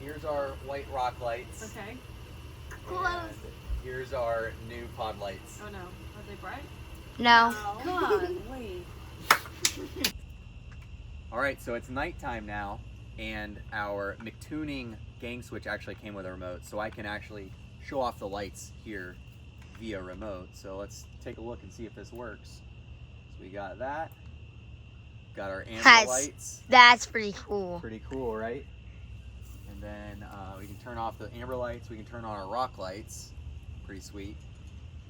here's our white rock lights. Okay. And here's our new pod lights. Oh no. Are they bright? No. Oh, God, wait. Alright, so it's nighttime now, and our McTuning gang switch actually came with a remote, so I can actually show off the lights here via remote. So let's take a look and see if this works. So we got that. Got our amber lights. That's pretty cool. Pretty cool, right? And then we can turn off the amber lights. We can turn on our rock lights. Pretty sweet.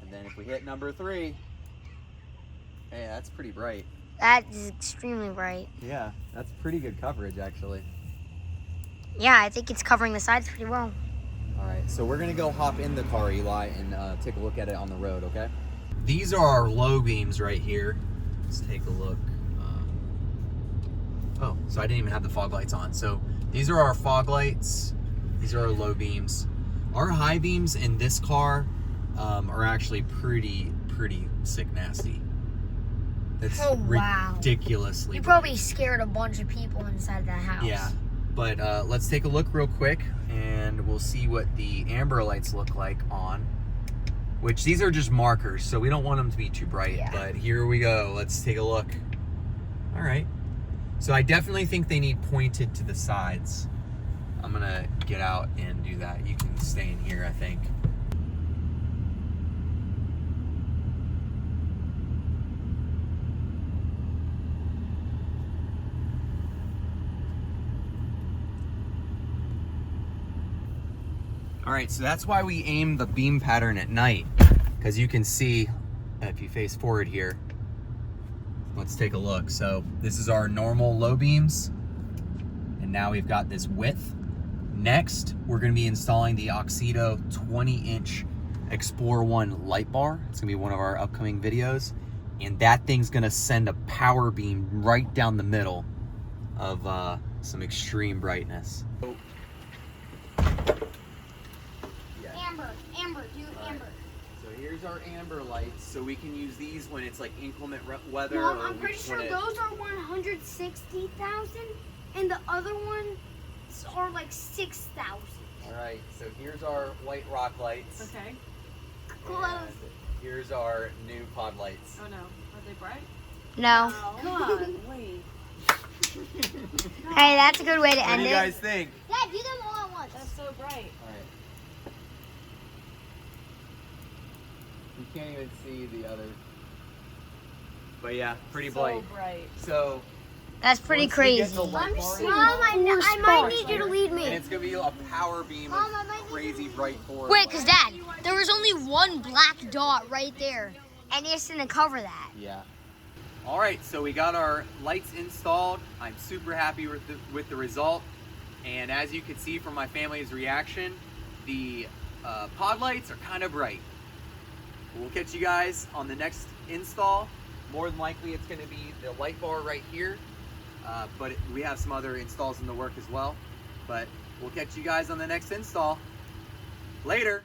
And then if we hit number 3, hey, that's pretty bright. That is extremely bright. Yeah, that's pretty good coverage, actually. Yeah, I think it's covering the sides pretty well. All right, so we're gonna go hop in the car, Eli, and take a look at it on the road, okay? These are our low beams right here. Let's take a look. Oh, so I didn't even have the fog lights on. So these are our fog lights. These are our low beams. Our high beams in this car are actually pretty sick nasty. That's wow. ridiculously You bright. probably scared a bunch of people inside that house. Yeah, but let's take a look real quick and we'll see what the amber lights look like on, which these are just markers, so we don't want them to be too bright, but here we go. Let's take a look. All right. So I definitely think they need pointed to the sides. I'm gonna get out and do that. You can stay in here, I think. All right, so that's why we aim the beam pattern at night, because you can see, if you face forward here, let's take a look. So this is our normal low beams, and now we've got this width. Next, we're gonna be installing the Auxito 20-inch X-Plore 1 light bar. It's gonna be one of our upcoming videos, and that thing's gonna send a power beam right down the middle of some extreme brightness. Amber, do amber. So here's our amber lights, so we can use these when it's like inclement weather. Mom, I'm pretty sure those are 160,000 and the other ones are like 6,000. Alright, so here's our white rock lights. Okay. And here's our new pod lights. Oh no. Are they bright? No. Oh, God, wait. Hey, that's a good way to What end do it. you guys think? Dad, do them all at once. That's so bright. Alright. You can't even see the other. But yeah, pretty bright. So bright. So That's pretty once we get crazy. the light bar in, Mom, I might need you to lead and me. it's gonna be a power beam Mom, I of might need crazy to- bright forward. Wait, because Dad, there was only one black dot right there, and it's gonna cover that. Yeah. All right, so we got our lights installed. I'm super happy with the result. And as you can see from my family's reaction, the pod lights are kind of bright. We'll catch you guys on the next install. More than likely, it's gonna be the light bar right here. But we have some other installs in the work as well. But we'll catch you guys on the next install. Later.